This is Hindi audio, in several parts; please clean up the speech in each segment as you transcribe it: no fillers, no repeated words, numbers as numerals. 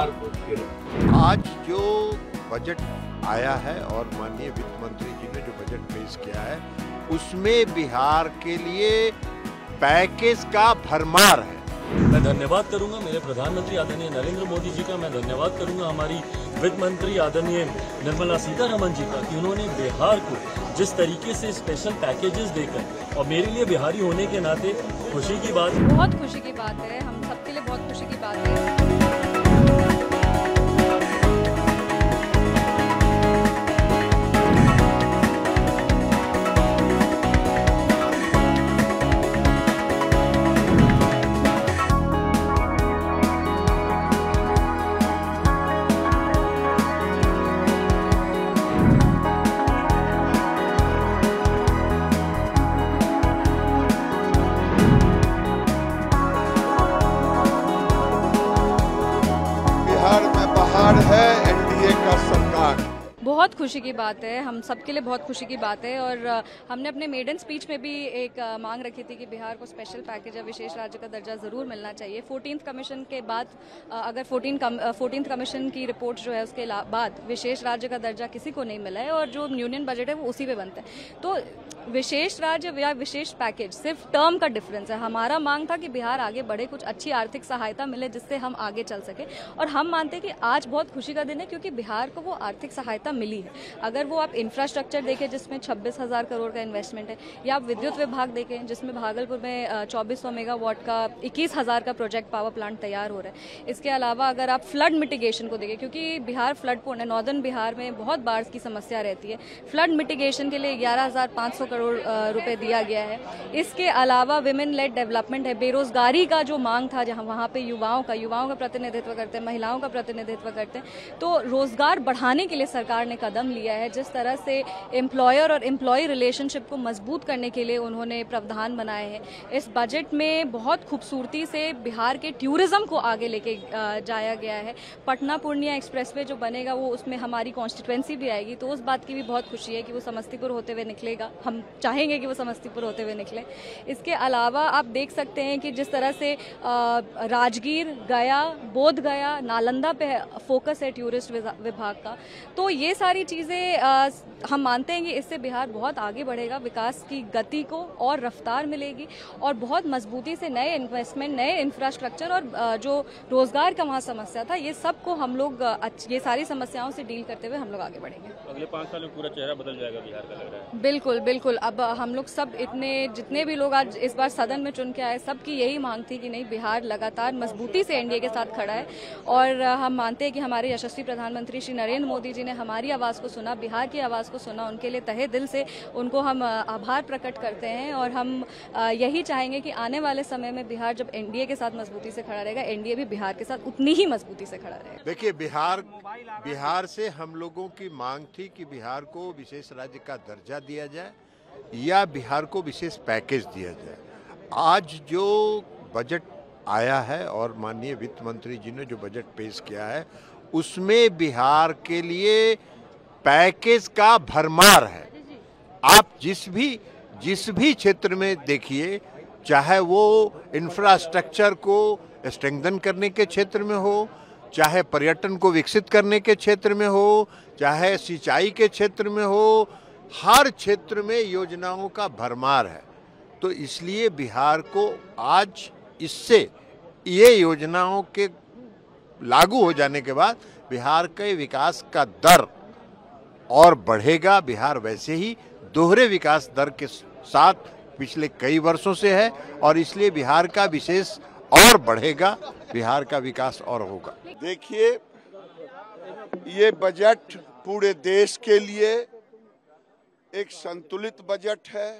बिहार को गिरे। आज जो बजट आया है और माननीय वित्त मंत्री जी ने जो बजट पेश किया है उसमें बिहार के लिए पैकेज का भरमार है। मैं धन्यवाद करूंगा मेरे प्रधानमंत्री आदरणीय नरेंद्र मोदी जी का, मैं धन्यवाद करूंगा हमारी वित्त मंत्री आदरणीय निर्मला सीतारमण जी का कि उन्होंने बिहार को जिस तरीके से स्पेशल पैकेजेस देकर, और मेरे लिए बिहारी होने के नाते खुशी की बात, बहुत खुशी की बात है, हम सबके लिए बहुत खुशी की बात है। है एनडीए का सरकार। बहुत खुशी की बात है, हम सबके लिए बहुत खुशी की बात है। और हमने अपने मेडन स्पीच में भी एक मांग रखी थी कि बिहार को स्पेशल पैकेज या विशेष राज्य का दर्जा ज़रूर मिलना चाहिए। 14th कमीशन के बाद अगर 14th कमीशन की रिपोर्ट जो है उसके बाद विशेष राज्य का दर्जा किसी को नहीं मिला है और जो यूनियन बजट है वो उसी पे बनता है। तो विशेष राज्य या विशेष पैकेज सिर्फ टर्म का डिफरेंस है। हमारा मांग था कि बिहार आगे बढ़े, कुछ अच्छी आर्थिक सहायता मिले जिससे हम आगे चल सके। और हम मानते हैं कि आज बहुत खुशी का दिन है क्योंकि बिहार को वो आर्थिक सहायता मिली है। अगर वो आप इंफ्रास्ट्रक्चर देखें जिसमें 26,000 करोड़ का इन्वेस्टमेंट है, या आप विद्युत विभाग देखें जिसमें भागलपुर में 2400 मेगावाट का 21,000 का प्रोजेक्ट पावर प्लांट तैयार हो रहा है। इसके अलावा अगर आप फ्लड मिटिगेशन को देखें, क्योंकि बिहार फ्लड प्रोन है, नॉर्दर्न बिहार में बहुत बाढ़ की समस्या रहती है, फ्लड मिटिगेशन के लिए 11,500 करोड़ रुपए दिया गया है। इसके अलावा विमेन लेड डेवलपमेंट है, बेरोजगारी का जो मांग था जहां वहां पे युवाओं का प्रतिनिधित्व करते हैं, महिलाओं का प्रतिनिधित्व करते हैं, तो रोजगार बढ़ाने के लिए सरकार ने कदम लिया है। जिस तरह से एम्प्लॉयर और एम्प्लॉय रिलेशनशिप को मजबूत करने के लिए उन्होंने प्रावधान बनाए हैं। इस बजट में बहुत खूबसूरती से बिहार के टूरिज्म को आगे लेके जाया गया है। पटना पूर्णिया एक्सप्रेसवे जो बनेगा वो उसमें हमारी कॉन्स्टिट्यूएंसी भी आएगी, तो उस बात की भी बहुत खुशी है कि वो समस्तीपुर होते हुए निकलेगा। हम चाहेंगे कि वो समस्तीपुर होते हुए निकले। इसके अलावा आप देख सकते हैं कि जिस तरह से राजगीर, गया, बोध गया, नालंदा पे फोकस है टूरिस्ट विभाग का, तो ये सारी चीज़ें हम मानते हैं कि इससे बिहार बहुत आगे बढ़ेगा, विकास की गति को और रफ्तार मिलेगी और बहुत मजबूती से नए इन्वेस्टमेंट, नए इंफ्रास्ट्रक्चर और जो रोजगार का वहाँ समस्या था, ये सब को हम लोग ये सारी समस्याओं से डील करते हुए हम लोग आगे बढ़ेंगे। अगले 5 साल में पूरा चेहरा बदल जाएगा बिहार का, लग रहा है। बिल्कुल बिल्कुल। अब हम लोग सब जितने भी लोग आज इस बार सदन में चुन के आए, सबकी यही मांग थी कि नहीं, बिहार लगातार मजबूती से एनडीए के साथ खड़ा है। और हम मानते हैं कि हमारे यशस्वी प्रधानमंत्री श्री नरेंद्र मोदी जी ने हमारी आवाज़ को सुना, बिहार की आवाज़ को सुना। उनके लिए तहे दिल से उनको हम आभार प्रकट करते हैं और हम यही चाहेंगे कि आने वाले समय में बिहार जब एनडीए के साथ मजबूती से खड़ा रहेगा, एनडीए भी बिहार के साथ उतनी ही मजबूती से खड़ा रहेगा। देखिए, बिहार से हम लोगों की मांग थी कि बिहार को विशेष राज्य का दर्जा दिया जाए या बिहार को विशेष पैकेज दिया जाए। आज जो बजट आया है और माननीय वित्त मंत्री जी ने जो बजट पेश किया है उसमें बिहार के लिए पैकेज का भरमार है। आप जिस भी क्षेत्र में देखिए, चाहे वो इंफ्रास्ट्रक्चर को स्ट्रेंथन करने के क्षेत्र में हो, चाहे पर्यटन को विकसित करने के क्षेत्र में हो, चाहे सिंचाई के क्षेत्र में हो, हर क्षेत्र में योजनाओं का भरमार है। तो इसलिए बिहार को आज इससे ये योजनाओं के लागू हो जाने के बाद बिहार के विकास का दर और बढ़ेगा। बिहार वैसे ही दोहरे विकास दर के साथ पिछले कई वर्षों से है और इसलिए बिहार का विशेष और बढ़ेगा, बिहार का विकास और होगा। देखिए, ये बजट पूरे देश के लिए एक संतुलित बजट है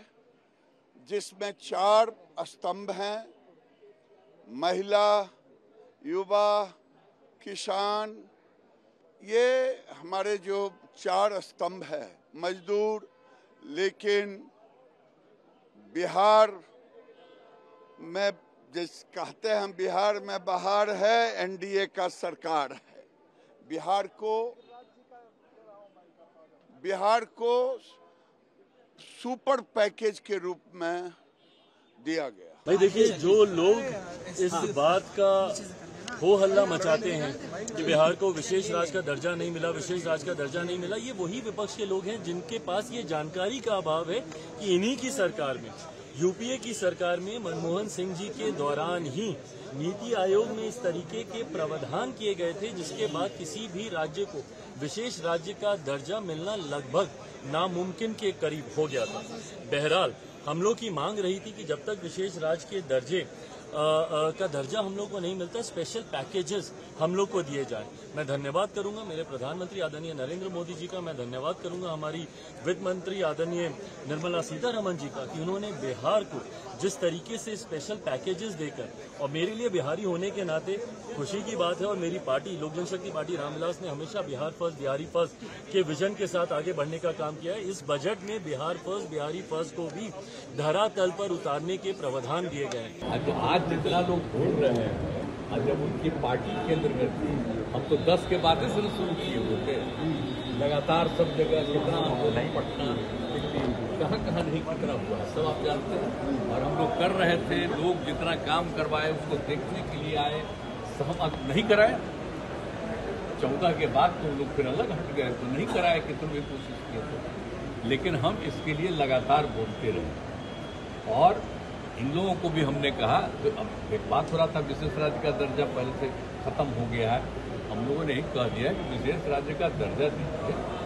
जिसमें 4 स्तंभ हैं: महिला, युवा, किसान। ये हमारे जो 4 स्तंभ है, मजदूर। लेकिन बिहार में जिस कहते हैं हम, बिहार में बहार है, एनडीए का सरकार है। बिहार को सुपर पैकेज के रूप में दिया गया। भाई देखिए, जो लोग इस बात का हो हल्ला मचाते हैं कि बिहार को विशेष राज्य का दर्जा नहीं मिला, विशेष राज्य का दर्जा नहीं मिला, ये वही विपक्ष के लोग हैं जिनके पास ये जानकारी का अभाव है कि इन्हीं की सरकार में, यूपीए की सरकार में मनमोहन सिंह जी के दौरान ही नीति आयोग में इस तरीके के प्रावधान किए गए थे जिसके बाद किसी भी राज्य को विशेष राज्य का दर्जा मिलना लगभग नामुमकिन के करीब हो गया था। बहरहाल हम लोग की मांग रही थी कि जब तक विशेष राज्य के दर्जे का दर्जा हम लोग को नहीं मिलता, स्पेशल पैकेजेस हम लोग को दिए जाए। मैं धन्यवाद करूंगा मेरे प्रधानमंत्री आदरणीय नरेंद्र मोदी जी का, मैं धन्यवाद करूंगा हमारी वित्त मंत्री आदरणीय निर्मला सीतारमण जी का कि उन्होंने बिहार को जिस तरीके से स्पेशल पैकेजेस देकर, और मेरे लिए बिहारी होने के नाते खुशी की बात है, और मेरी पार्टी लोक जनशक्ति पार्टी रामविलास ने हमेशा बिहार फर्स्ट बिहारी फर्स्ट के विजन के साथ आगे बढ़ने का काम किया है। इस बजट में बिहार फर्स्ट बिहारी फर्स्ट को भी धरातल पर उतारने के प्रावधान दिए गए हैं। तो आज जितना लोग बोल रहे हैं, और जब उनकी पार्टी केंद्र में थी, हम तो 10 के बाद से शुरू किए हुए थे, लगातार सब जगह कितना आंदोलन, पटना कहाँ नहीं कितना हुआ सब आप जानते हैं। और हम लोग कर रहे थे, लोग जितना काम करवाए उसको देखने के लिए आए, सहमत नहीं कराए। 14 के बाद तो लोग फिर अलग हट गए, तो नहीं कराए कि तुम भी कोशिश किए थे, लेकिन हम इसके लिए लगातार बोलते रहे। और इन लोगों को भी हमने कहा, तो अब एक बात हो रहा था विशेष राज्य का दर्जा पहले से खत्म हो गया है, हम लोगों ने ही कह दिया कि विशेष राज्य का दर्जा दीजिए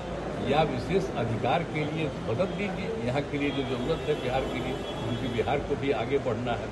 या विशेष अधिकार के लिए मदद दीजिए, यहाँ के लिए जो जरूरत है बिहार के लिए, क्योंकि बिहार को भी आगे बढ़ना है।